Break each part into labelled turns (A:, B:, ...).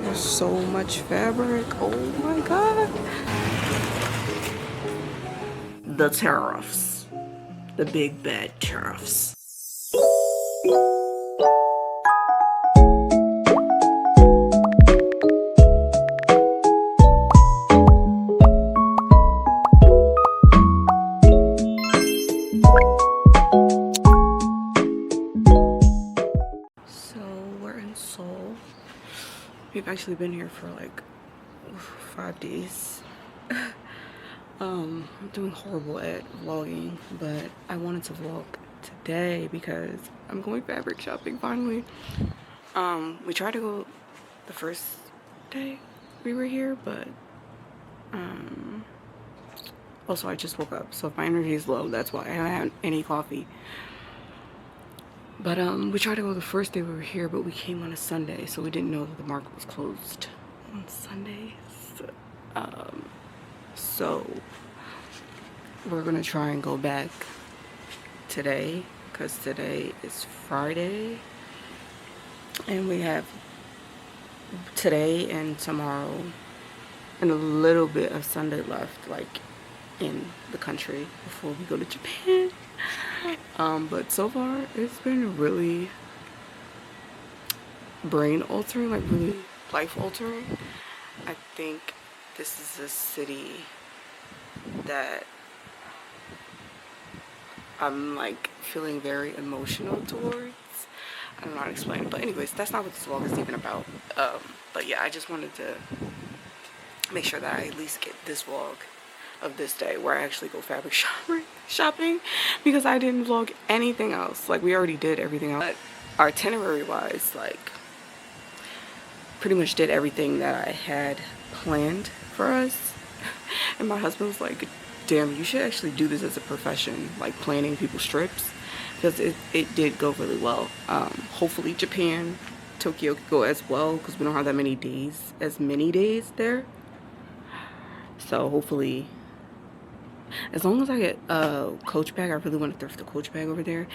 A: There's so much fabric. Oh my god. The tariffs. The big bad tariffs. So we're in Seoul. We've actually been here for like 5 days. I'm doing horrible at vlogging, but I wanted to vlog today because I'm going fabric shopping finally. We tried to go the first day we were here, but also I just woke up, so if my energy is low, that's why I haven't had any coffee. But we tried to go the first day we were here, but we came on a Sunday, so we didn't know that the market was closed on Sundays. So we're gonna try and go back today, because today is Friday, and we have today and tomorrow and a little bit of Sunday left, like in the country, before we go to Japan. But so far it's been really brain altering, like really life altering. I think this is a city that I'm like feeling very emotional towards. I don't know how to explain it, but anyways, that's not what this vlog is even about. But yeah, I just wanted to make sure that I at least get this vlog of this day where I actually go fabric shopping, because I didn't vlog anything else. Like, we already did everything else. But itinerary wise, like, pretty much did everything that I had planned for us. And my husband was like, damn, you should actually do this as a profession, like planning people's trips, because it did go really well. Hopefully Japan, Tokyo could go as well, because we don't have that many days there. So hopefully, as long as I get a Coach bag, I really want to thrift the Coach bag over there.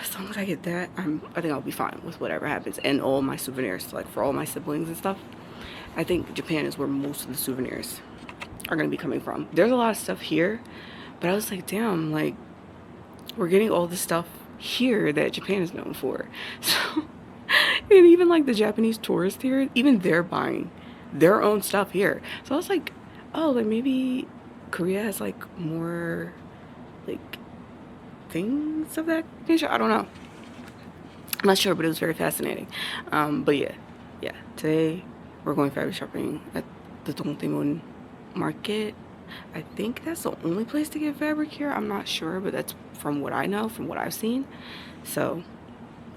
A: As long as I get that, I think I'll be fine with whatever happens. And all my souvenirs, like for all my siblings and stuff. I think Japan is where most of the souvenirs are going to be coming from. There's a lot of stuff here, but I was like, damn, like, we're getting all this stuff here that Japan is known for. So, and even like the Japanese tourists here, even they're buying their own stuff here. So I was like, oh, like maybe Korea has like more like things of that nature. I don't know. I'm not sure, but it was very fascinating. But yeah, today we're going fabric shopping at the Dongdaemun market. I think that's the only place to get fabric here. I'm not sure, but that's from what I know, from what I've seen. So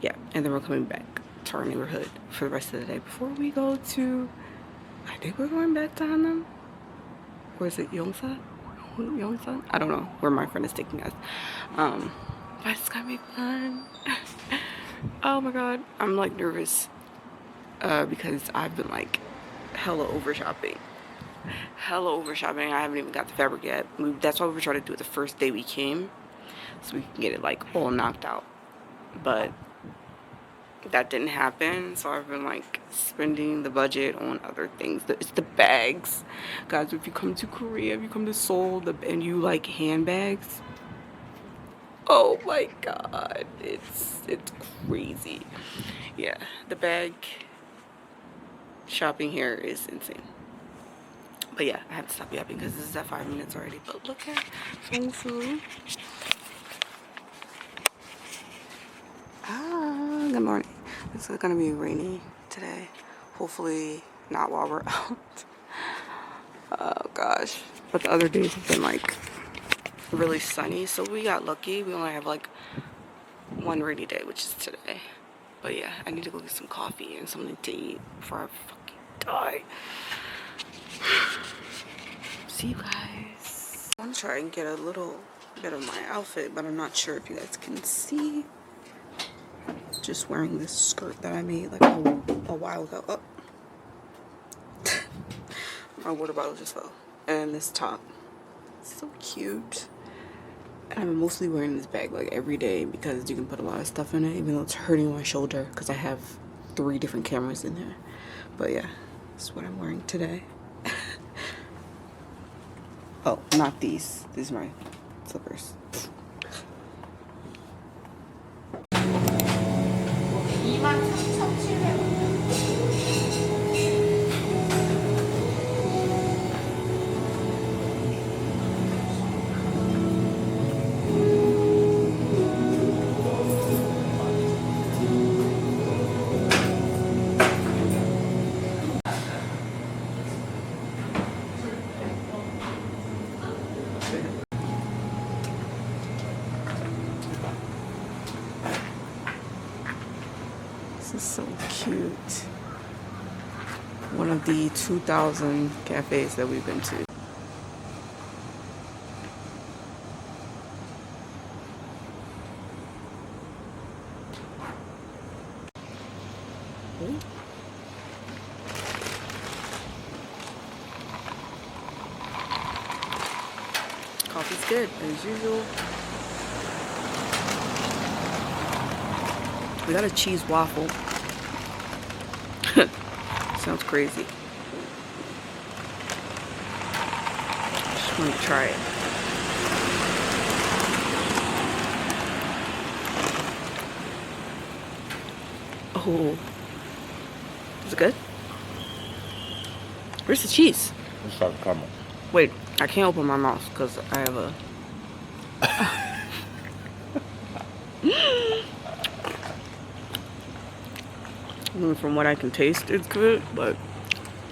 A: yeah, and then we're coming back to our neighborhood for the rest of the day before we go to, I think we're going back to Hanam. Or is it Yongsan? I don't know where my friend is taking us. But it's gonna be fun. Oh my god, I'm like nervous because I've been like hella over shopping. I haven't even got the fabric yet. That's why we were trying to do it the first day we came, so we can get it like all knocked out. But that didn't happen, so I've been like spending the budget on other things. It's the bags, guys. If you come to Korea, if you come to Seoul, and you like handbags, oh my god, it's crazy. Yeah, the bag shopping here is insane. But yeah, I have to stop yapping because this is at 5 minutes already. But look at Feng good morning. It's gonna be rainy today. Hopefully not while we're out. Oh gosh. But the other days have been like really sunny, so we got lucky. We only have like one rainy day, which is today. But yeah, I need to go get some coffee and something to eat before I fucking die. See you guys. I want to try and get a little bit of my outfit, but I'm not sure if you guys can see. Just wearing this skirt that I made like a while ago. Oh. My water bottle just fell. And this top. It's so cute. And I'm mostly wearing this bag like every day because you can put a lot of stuff in it, even though it's hurting my shoulder because I have 3 different cameras in there. But yeah, that's what I'm wearing today. Oh, not these. These are my slippers. This is so cute. One of the 2,000 cafes that we've been to. Coffee's good, as usual. We got a cheese waffle. Sounds crazy. Just want to try it. Oh. Is it good? Where's the cheese?
B: It's like caramel.
A: Wait, I can't open my mouth because I have a... From what I can taste, it's good, but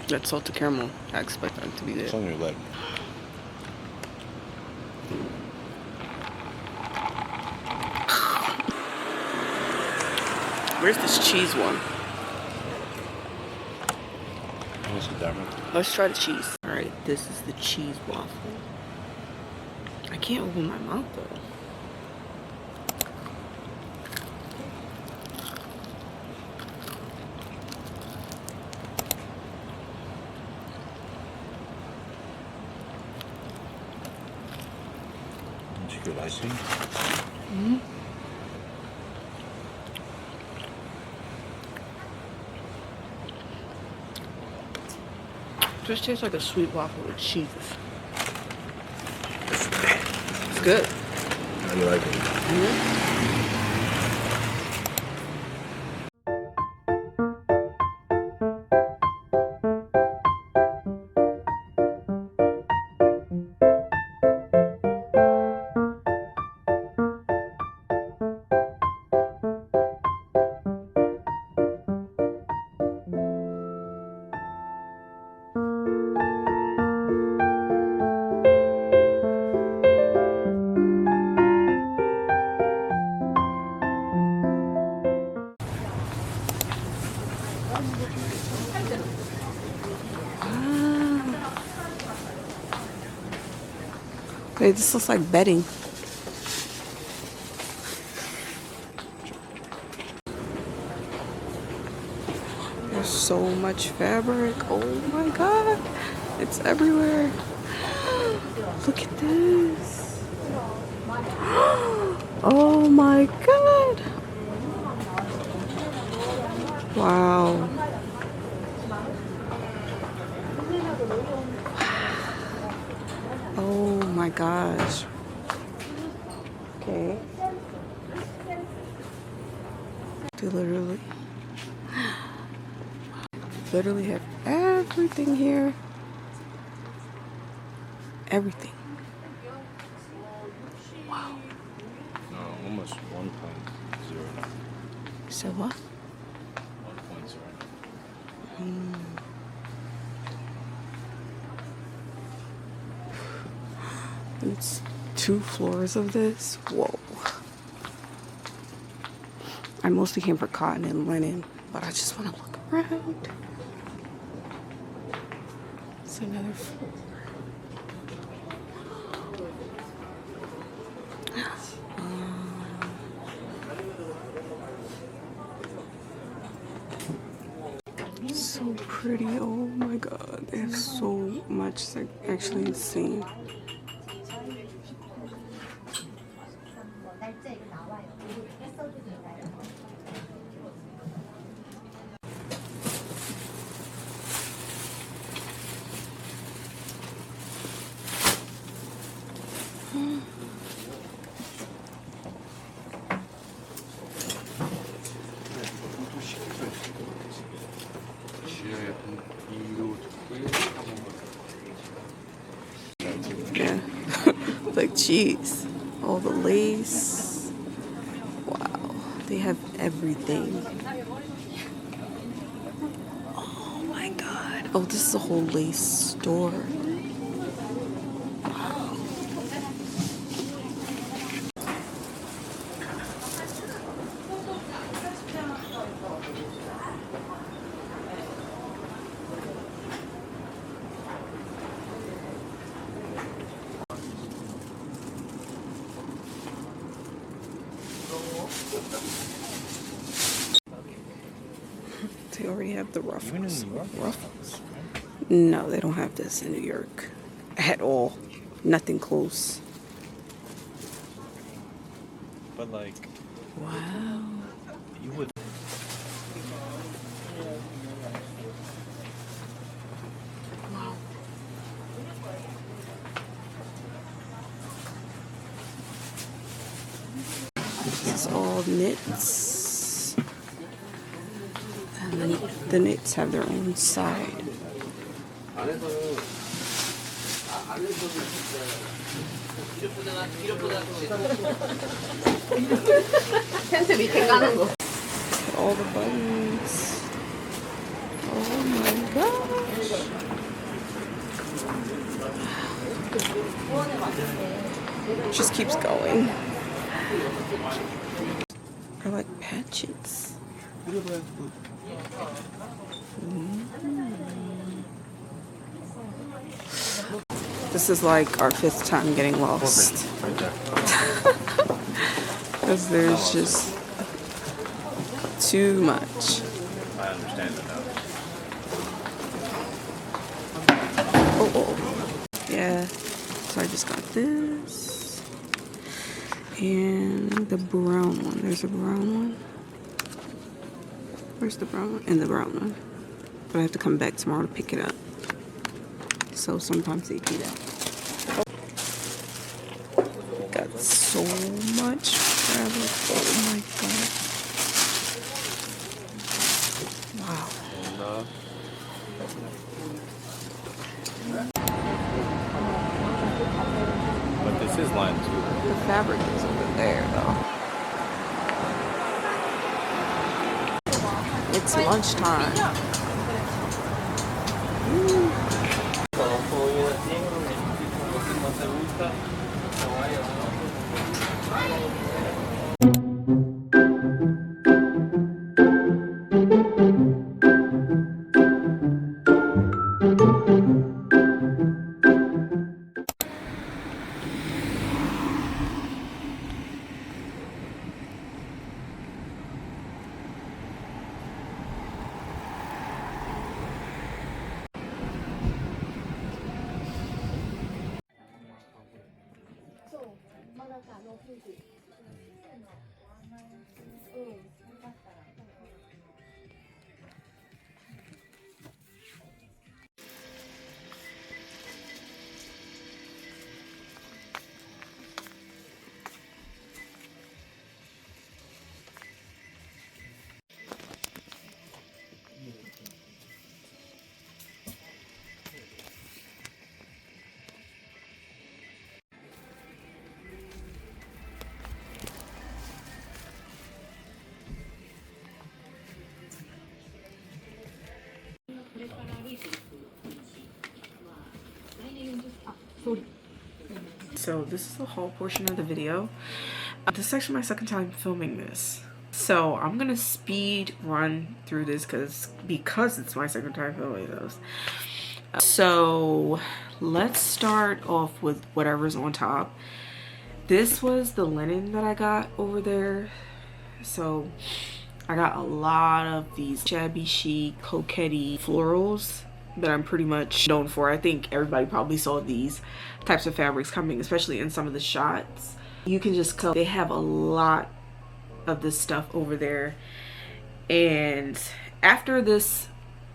A: that salted caramel, I expect that to be good.
B: It's on your leg.
A: Where's this cheese one? Let's try the cheese. Alright, this is the cheese waffle. I can't open my mouth though.
B: Good icing.
A: Mm-hmm. Just tastes like a sweet waffle with cheese. It's good.
B: How do you like it?
A: Mm-hmm. Wait, this looks like bedding. There's so much fabric. Oh my god. It's everywhere. Look at this. Oh my god. Wow. Oh my gosh. Okay. They literally have everything here. Everything. Wow.
B: No, almost 1.0.
A: So what?
B: 1.0.
A: It's 2 floors of this. Whoa. I mostly came for cotton and linen, but I just want to look around. It's another floor. So pretty. Oh my god. They have so much. It's like actually insane. Jeez. All the lace. Wow. They have everything. Oh my god. Oh, this is a whole lace store. Wow. They already have the ruffles. Ruffles. No, they don't have this in New York at all. Nothing close.
B: But like,
A: Wow.
B: you would.
A: Wow. This is all knits. And the knits have their own side. All the buttons. Oh my gosh. Just keeps going. I like patches. This is like our 5th time getting lost.
B: Right there.
A: Because there's just too much.
B: I understand it now.
A: Oh. Yeah. So I just got this. And the brown one. There's a brown one. Where's the brown one? And the brown one. But I have to come back tomorrow to pick it up. So sometimes they do that. Got so much fabric. Oh my god. Wow.
B: But this is line 2.
A: The fabric is over there though. It's lunchtime. So this is the haul portion of the video. This is actually my 2nd time filming this. So I'm gonna speed run through this because it's my 2nd time filming those. So let's start off with whatever's on top. This was the linen that I got over there. So I got a lot of these shabby chic, coquette florals that I'm pretty much known for. I think everybody probably saw these types of fabrics coming, especially in some of the shots. You can just tell they have a lot of this stuff over there. And after this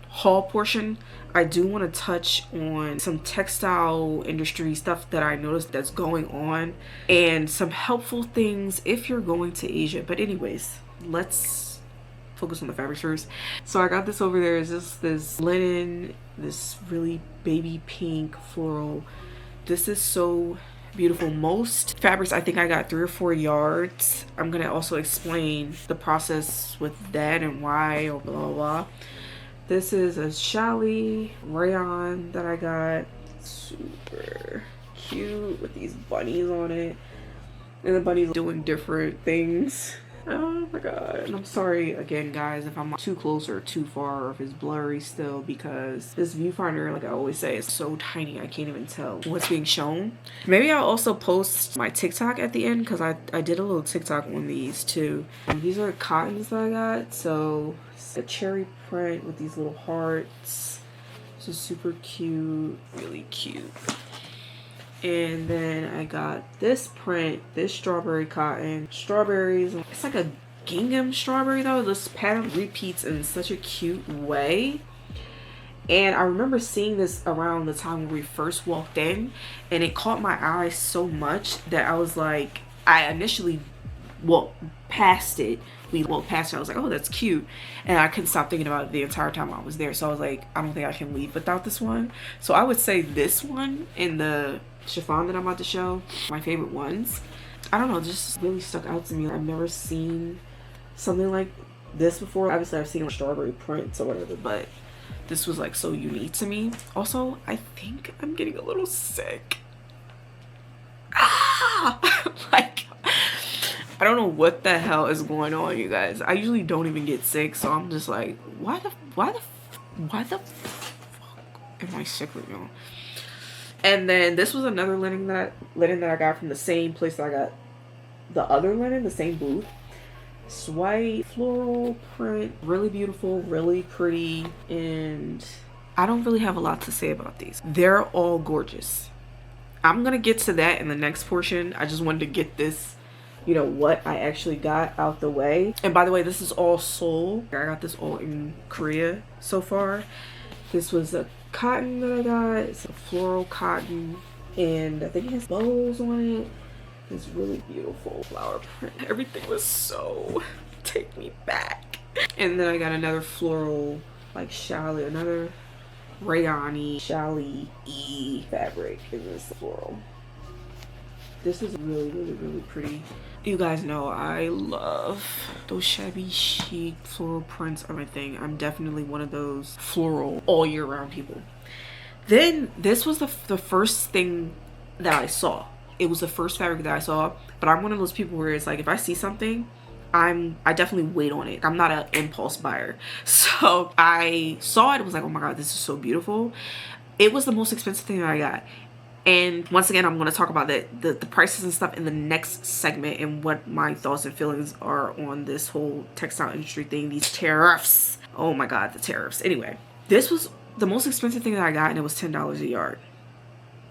A: haul portion, I do want to touch on some textile industry stuff that I noticed that's going on and some helpful things if you're going to Asia. But anyways, let's focus on the fabrics first. So I got this over there. Is this linen, this really baby pink floral. This is so beautiful. Most fabrics, I think I got 3 or 4 yards. I'm gonna also explain the process with that and why, or blah blah blah. This is a challis rayon that I got. Super cute with these bunnies on it, and the bunnies doing different things. Oh my god. And I'm sorry again, guys, if I'm too close or too far, or if it's blurry still, because this viewfinder, like I always say, is so tiny I can't even tell what's being shown. Maybe I'll also post my TikTok at the end, because I did a little TikTok on these too. And these are cottons that I got. So it's a cherry print with these little hearts. This is super cute, really cute. And then I got this print, this strawberry cotton. Strawberries, it's like a gingham strawberry though. This pattern repeats in such a cute way. And I remember seeing this around the time when we first walked in, and it caught my eye so much that I was like, I initially walked past it. We walked past it, I was like, oh, that's cute. And I couldn't stop thinking about it the entire time I was there. So I was like, I don't think I can leave without this one. So I would say this one in the chiffon that I'm about to show, my favorite ones. I don't know, just really stuck out to me. I've never seen something like this before. Obviously I've seen strawberry prints or whatever, but this was like so unique to me. Also, I think I'm getting a little sick. Like, I don't know what the hell is going on, you guys. I usually don't even get sick, so I'm just like, why the fuck am I sick right now? And then this was another linen that I got from the same place that I got the other linen, the same booth. It's white floral print, really beautiful, really pretty, and I don't really have a lot to say about these. They're all gorgeous. I'm gonna get to that in the next portion. I just wanted to get this, you know, what I actually got out the way. And by the way, this is all Seoul. I got this all in Korea so far. This was a cotton that I got. It's a floral cotton, and I think it has bows on it. It's really beautiful flower print. Everything was so take me back. And then I got another floral, like challis, another rayon-y challis fabric in this floral. This is really, really, really pretty. You guys know I love those shabby chic floral prints are my thing. I'm definitely one of those floral all year round people. Then this was the first thing that I saw. It was the first fabric that I saw, but I'm one of those people where it's like, if I see something, I definitely wait on it. I'm not an impulse buyer. So I saw it, was like, oh my god, this is so beautiful. It was the most expensive thing that I got. And once again, I'm going to talk about the prices and stuff in the next segment, and what my thoughts and feelings are on this whole textile industry thing, these tariffs. Oh my god, the tariffs. Anyway, this was the most expensive thing that I got, and it was $10 a yard.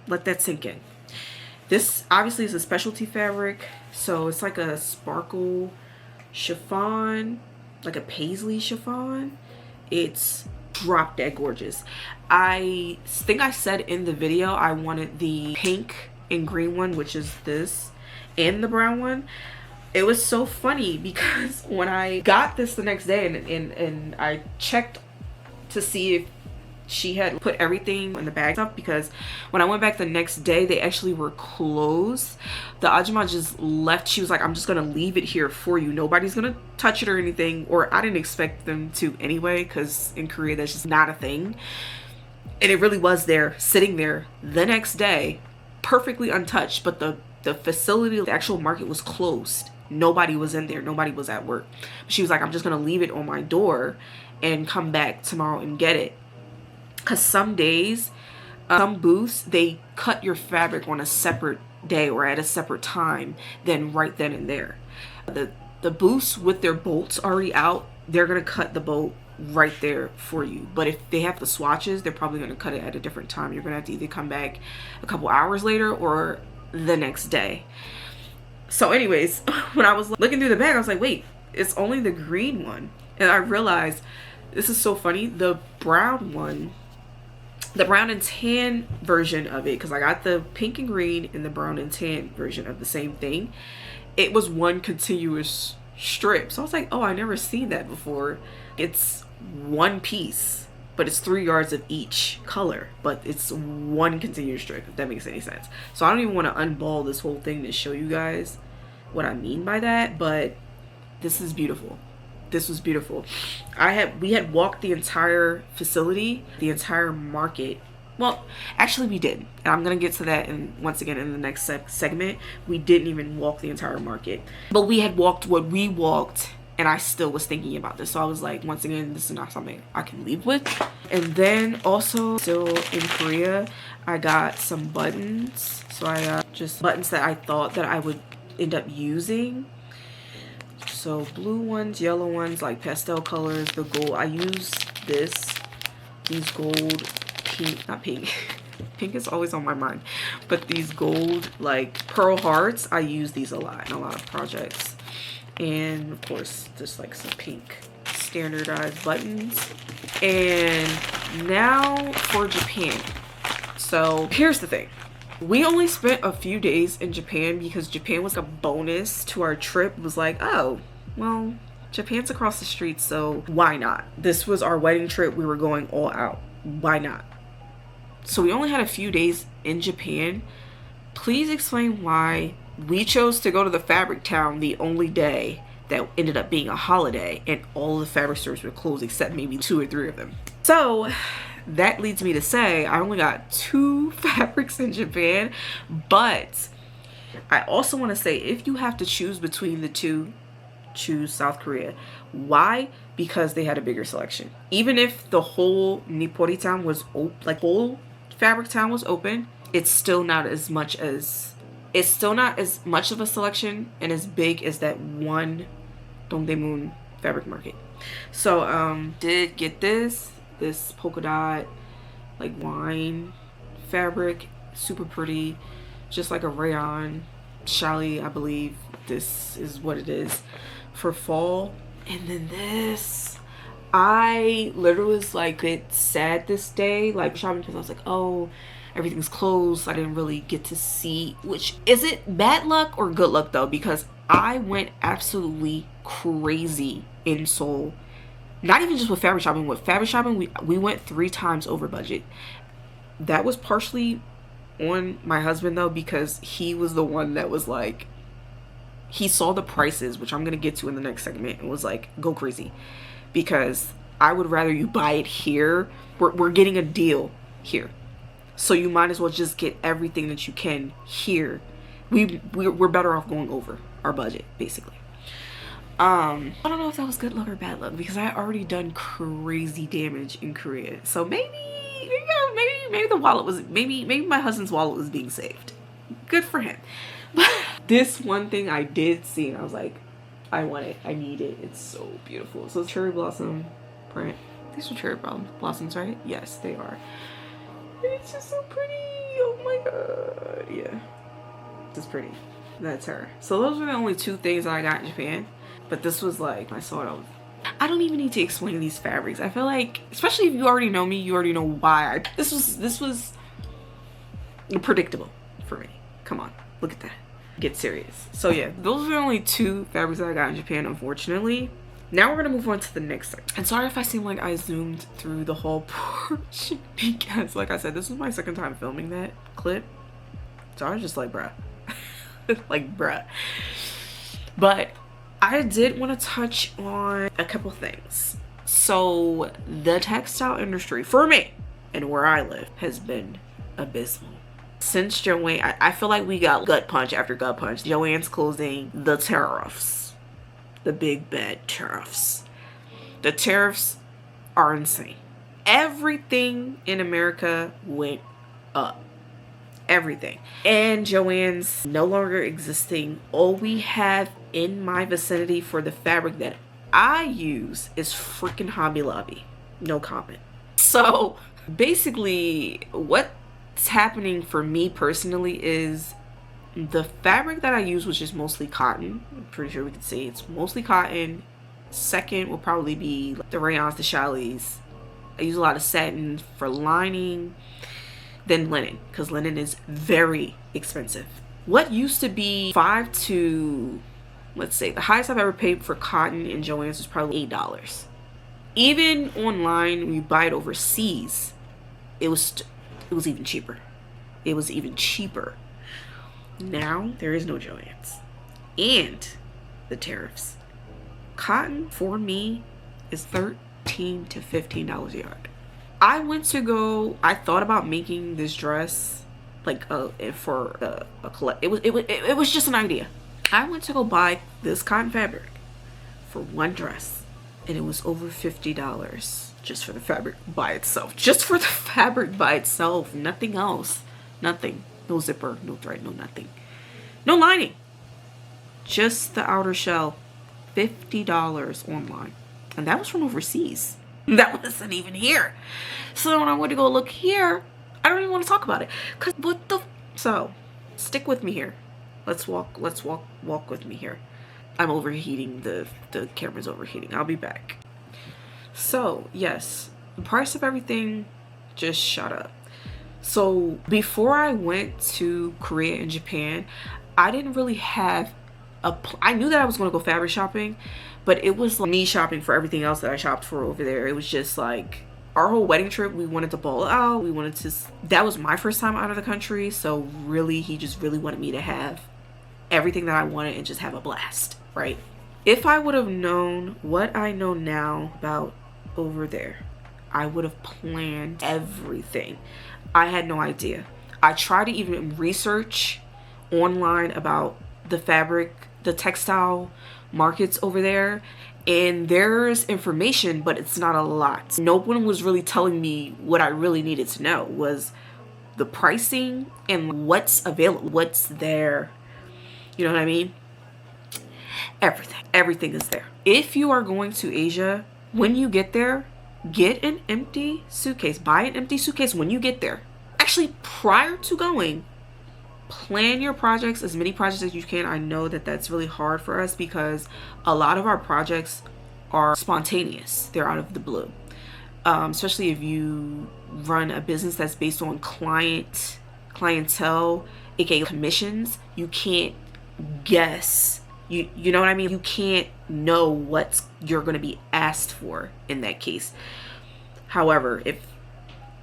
A: Let that sink in. This obviously is a specialty fabric, so it's like a sparkle chiffon, like a paisley chiffon. It's drop dead gorgeous. I think I said in the video I wanted the pink and green one, which is this, and the brown one. It was so funny because when I got this the next day and I checked to see if she had put everything in the bag stuff, because when I went back the next day they actually were closed. The ajumma just left. She was like, I'm just gonna leave it here for you, nobody's gonna touch it or anything. Or I didn't expect them to anyway, because in Korea that's just not a thing. And it really was there, sitting there the next day, perfectly untouched. But the facility, the actual market was closed. Nobody was in there, nobody was at work. She was like, I'm just gonna leave it on my door and come back tomorrow and get it. Because some days, some booths, they cut your fabric on a separate day or at a separate time than right then and there. The booths with their bolts already out, they're going to cut the bolt right there for you. But if they have the swatches, they're probably going to cut it at a different time. You're going to have to either come back a couple hours later or the next day. So anyways, when I was looking through the bag, I was like, wait, it's only the green one. And I realized, this is so funny, the brown one, the brown and tan version of it, because I got the pink and green and the brown and tan version of the same thing, it was one continuous strip. So I was like, oh, I never seen that before. It's one piece. but it's 3 yards of each color, but it's one continuous strip, if that makes any sense. So I don't even want to unball this whole thing to show you guys what I mean by that, but this is beautiful. This was beautiful. We had walked the entire facility, the entire market. Well, actually we did, and I'm gonna get to that once again in the next segment. We didn't even walk the entire market, but we had walked what we walked, and I still was thinking about this. So I was like, once again, this is not something I can leave with. And then also, still in Korea, I got some buttons. So I got just buttons that I thought that I would end up using. So blue ones, yellow ones, like pastel colors, the gold. I use these gold, pink, not pink. Pink is always on my mind. But these gold, like pearl hearts, I use these a lot in a lot of projects. And of course, just like some pink standardized buttons. And now for Japan. So here's the thing. We only spent a few days in Japan because Japan was a bonus to our trip. It was like, oh, well, Japan's across the street, so why not? This was our wedding trip. We were going all out. Why not? So we only had a few days in Japan. Please explain why we chose to go to the fabric town the only day that ended up being a holiday, and all the fabric stores were closed except maybe 2 or 3 of them. So that leads me to say I only got 2 fabrics in Japan, but I also want to say if you have to choose between the two, choose South Korea. Why? Because they had a bigger selection. Even if the whole Nippori town was open, like whole fabric town was open, it's still not as much of a selection and as big as that one Dongdaemun fabric market. So did get this polka dot like wine fabric, super pretty, just like a rayon challis, I believe this is what it is for fall. And then this, I literally was like a bit sad this day, like shopping, because I was like, oh, everything's closed. I didn't really get to see, which is it bad luck or good luck though, because I went absolutely crazy in Seoul. Not even just with fabric shopping. With fabric shopping, we went 3 times over budget. That was partially on my husband though, because he was the one that was like, he saw the prices, which I'm gonna get to in the next segment, and was like, go crazy, because I would rather you buy it here. We're getting a deal here, so you might as well just get everything that you can here. We're better off going over our budget, basically. I don't know if that was good luck or bad luck, because I had already done crazy damage in Korea. So maybe the wallet was, maybe my husband's wallet was being saved. Good for him. But this one thing I did see, and I was like, I want it, I need it. It's so beautiful. So it's cherry blossom print. These are cherry blossoms, right? Yes, they are. It's just so pretty. Oh my god. Yeah, it's pretty. That's her. So those were the only 2 things that I got in Japan. But this was like, I saw it, I don't even need to explain these fabrics. I feel like, especially if you already know me, you already know why this was predictable for me. Come on, look at that. Get serious. So yeah, those are the only 2 fabrics that I got in Japan, unfortunately. Now we're gonna move on to the next thing. And sorry if I seem like I zoomed through the whole portion, because like I said, this is my second time filming that clip. So I was just like, bruh. Like, bruh. But I did want to touch on a couple things. So the textile industry for me and where I live has been abysmal. Since Joanne, I feel like we got gut punch after gut punch. Joanne's closing, the tariffs, the big bad tariffs. The tariffs are insane. Everything in America went up. Everything. And Joann's no longer existing. All we have in my vicinity for the fabric that I use is freaking Hobby Lobby. No comment. So basically what's happening for me personally is the fabric that I use, which is mostly cotton. I'm pretty sure we can see it's mostly cotton. Second will probably be the rayons, the challis. I use a lot of satin for lining. Then linen, because linen is very expensive. What used to be 5 to, let's say, the highest I've ever paid for cotton in Joann's was probably $8. Even online, when you buy it overseas, it was even cheaper. It was even cheaper. Now there is no Joann's, and the tariffs. Cotton for me is $13 to $15 a yard. I thought about making this dress like for a collect. It was just an idea. I went to go buy this cotton fabric for one dress, and it was over $50 just for the fabric by itself. Just for the fabric by itself, nothing else. Nothing. No zipper, no thread, no nothing. No lining. Just the outer shell. $50 online. And that was from overseas. That wasn't even here. So when I went to go look here, I don't even want to talk about it. Cause what the so stick with me here. Let's walk with me here. I'm overheating, the camera's overheating. I'll be back. So yes, the price of everything just shot up. So before I went to Korea and Japan, I didn't really have I knew that I was going to go fabric shopping, but it was like me shopping for everything else that I shopped for over there. It was just like our whole wedding trip, we wanted to ball out. That was my first time out of the country. So really, he just really wanted me to have everything that I wanted and just have a blast, right? If I would have known what I know now about over there, I would have planned everything. I had no idea. I tried to even research online about the fabric, the textile markets over there, and there's information, but it's not a lot. No one was really telling me what I really needed to know was the pricing and what's available, what's there. You know what I mean? Everything is there. If you are going to Asia, when you get there, get an empty suitcase. Buy an empty suitcase when you get there. Actually, prior to going, plan your projects, as many projects as you can. I know that that's really hard for us because a lot of our projects are spontaneous. They're out of the blue. Especially if you run a business that's based on clientele, aka commissions. You can't guess. You know what I mean? You can't know what you're going to be asked for in that case. However, if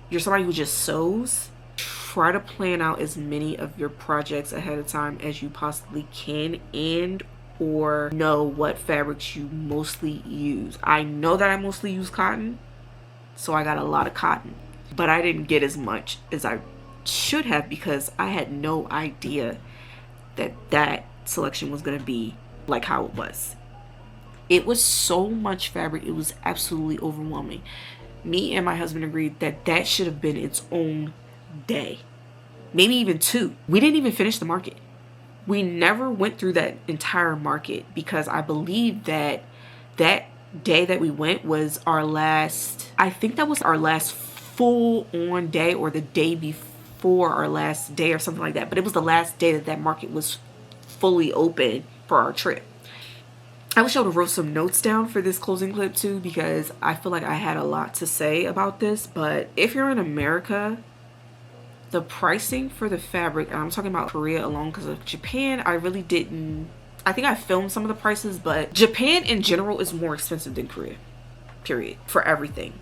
A: you're somebody who just sews, try to plan out as many of your projects ahead of time as you possibly can, and or know what fabrics you mostly use. I know that I mostly use cotton, so I got a lot of cotton, but I didn't get as much as I should have because I had no idea that selection was going to be like how it was. It was so much fabric, it was absolutely overwhelming. Me and my husband agreed that should have been its own day, maybe even two. We didn't even finish the market. We never went through that entire market because I believe that day that we went was our last, I think that was our last full on day, or the day before our last day or something like that. But it was the last day that market was fully open for our trip. I wish I would have wrote some notes down for this closing clip too, because I feel like I had a lot to say about this. But if you're in America, the pricing for the fabric, and I'm talking about Korea alone, because of Japan, I really didn't. I think I filmed some of the prices, but Japan in general is more expensive than Korea, period, for everything.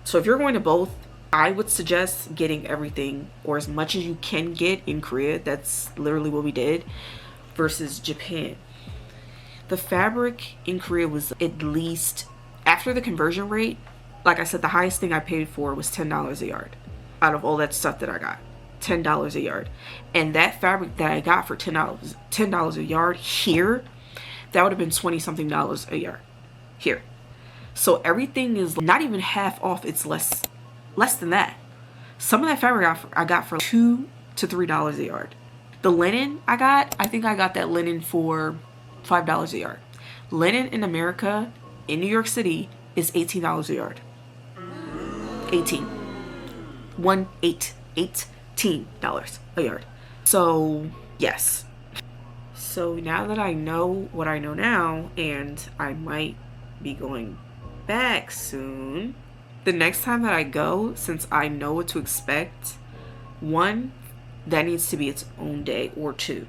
A: So if you're going to both, I would suggest getting everything or as much as you can get in Korea. That's literally what we did, versus Japan. The fabric in Korea was at least, after the conversion rate, like I said, the highest thing I paid for was $10 a yard. Out of all that stuff that I got, $10 a yard. And that fabric that I got for $10 a yard here, that would have been $20 something a yard here. So everything is not even half off. It's less than that. Some of that fabric I got for $2 to $3 a yard. The linen I think I got that linen for $5 a yard. Linen in America, in New York City, is $18 a yard. $18 a yard. So yes. So now that I know what I know now, and I might be going back soon, the next time that I go, since I know what to expect, one, that needs to be its own day, or two.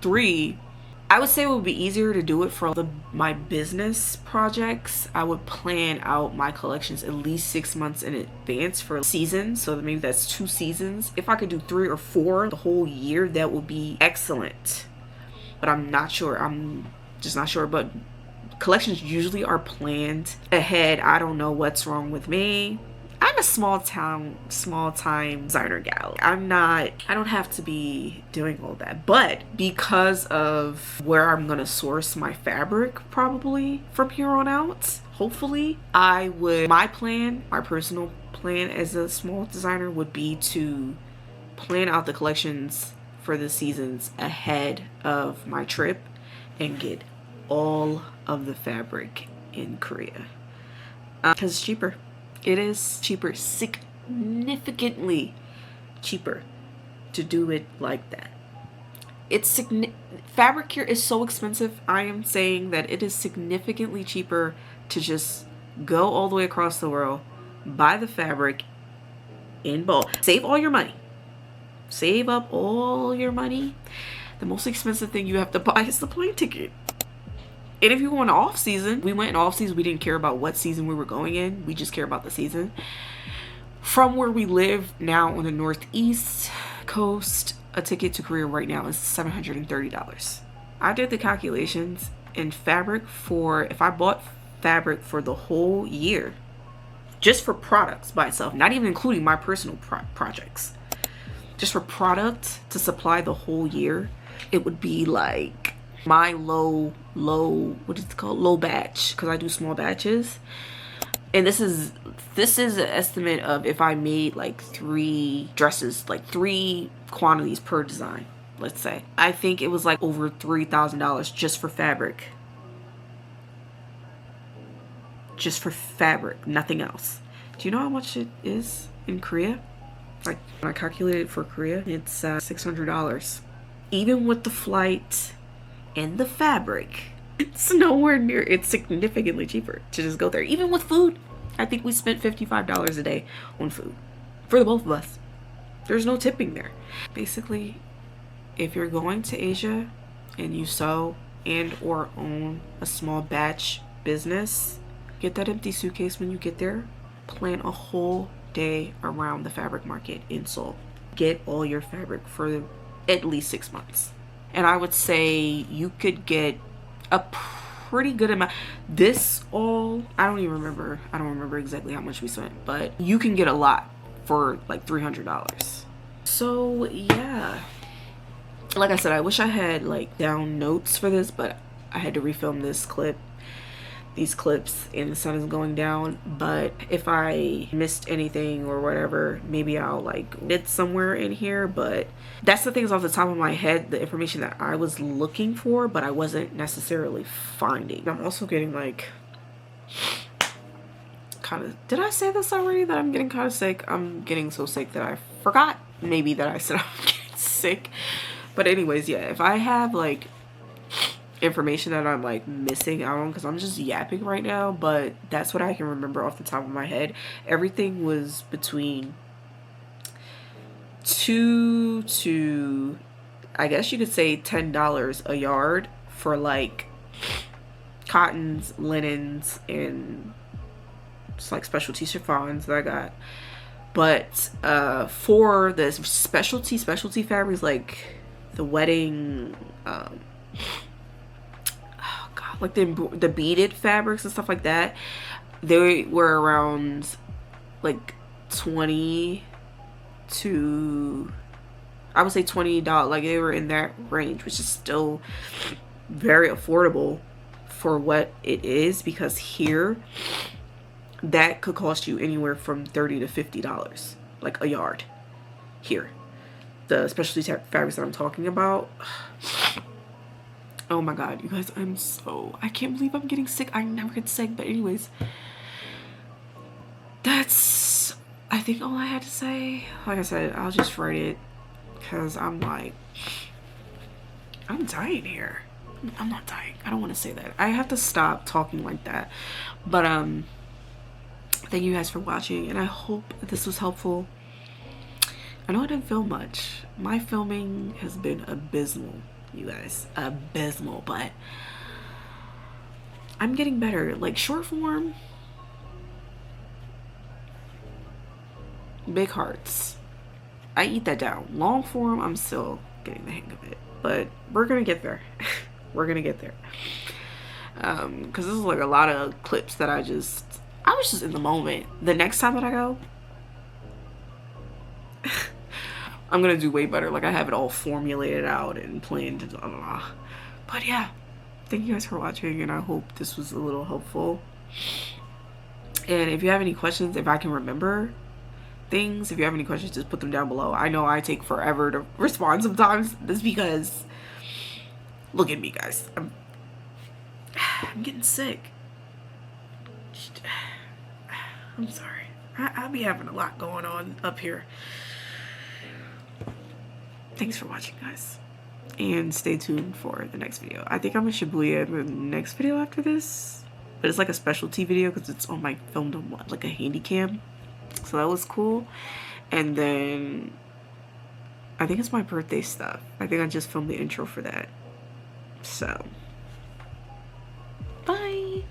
A: 3, I would say it would be easier to do it for my business projects. I would plan out my collections at least 6 months in advance for seasons. So maybe that's 2 seasons. If I could do 3 or 4 the whole year, that would be excellent. But I'm not sure. I'm just not sure. But collections usually are planned ahead. I don't know what's wrong with me. I'm a small time designer gal. I don't have to be doing all that. But because of where I'm gonna source my fabric probably from here on out, hopefully, my personal plan as a small designer would be to plan out the collections for the seasons ahead of my trip and get all of the fabric in Korea. Because it's cheaper. It is cheaper, significantly cheaper to do it like that. Fabric here is so expensive. I am saying that it is significantly cheaper to just go all the way across the world, buy the fabric in bulk, save all your money, save up all your money. The most expensive thing you have to buy is the plane ticket. And if you're going off season, we went in off season. We didn't care about what season we were going in. We just care about the season. From where we live now on the northeast coast, a ticket to Korea right now is $730. I did the calculations, and if I bought fabric for the whole year, just for products by itself, not even including my personal projects, just for product to supply the whole year, it would be like my low batch, because I do small batches, and this is an estimate of if I made like 3 dresses, like 3 quantities per design, let's say. I think it was like over $3,000 just for fabric, nothing else. Do you know how much it is in Korea? Like when I calculated it for Korea, it's $600, even with the flight and the fabric. It's nowhere near. It's significantly cheaper to just go there. Even with food, I think we spent $55 a day on food for the both of us. There's no tipping there. Basically, if you're going to Asia and you sew and or own a small batch business, get that empty suitcase when you get there. Plan a whole day around the fabric market in Seoul. Get all your fabric for at least 6 months. And I would say you could get a pretty good amount. I don't remember exactly how much we spent, but you can get a lot for like $300. So yeah, like I said, I wish I had like down notes for this, but I had to refilm these clips, and the sun is going down. But if I missed anything or whatever, maybe I'll like it somewhere in here. But that's the things off the top of my head, the information that I was looking for, but I wasn't necessarily finding. I'm also getting like did I say this already, that I'm getting kind of sick? I'm getting so sick that I forgot maybe that I said I'm getting sick. But anyways, yeah, if I have like information that I'm like missing out on, because I'm just yapping right now, but that's what I can remember off the top of my head. Everything was between $2 to, I guess you could say, $10 a yard for like cottons, linens, and just like specialty chiffons that I got. But for the specialty fabrics, like the wedding like the beaded fabrics and stuff like that, they were around like 20 to, I would say $20. Like they were in that range, which is still very affordable for what it is, because here that could cost you anywhere from $30 to $50 like a yard here. The specialty fabrics that I'm talking about, oh my god, you guys, I can't believe I'm getting sick. I never get sick. But anyways, that's, I think, all I had to say. Like I said, I'll just write it, because I'm dying here. I'm not dying. I don't want to say that. I have to stop talking like that. But thank you guys for watching, and I hope this was helpful. I know I didn't film much. My filming has been abysmal. you guys. Abysmal, but I'm getting better. Like short form, big hearts. I eat that down. Long form, I'm still getting the hang of it. But we're gonna get there. We're gonna get there. Because this is like a lot of clips that I was just in the moment. The next time that I go, I'm gonna do way better. Like I have it all formulated out and planned. Blah, blah, blah. But yeah, thank you guys for watching, and I hope this was a little helpful. And if you have any questions, if I can remember things, if you have any questions, just put them down below. I know I take forever to respond sometimes. That's because, look at me, guys. I'm getting sick. I'm sorry. I be having a lot going on up here. Thanks for watching, guys. And stay tuned for the next video. I think I'm in Shibuya in the next video after this. But it's like a specialty video because it's on my filmed on like a handy cam. So that was cool. And then I think it's my birthday stuff. I think I just filmed the intro for that. So bye.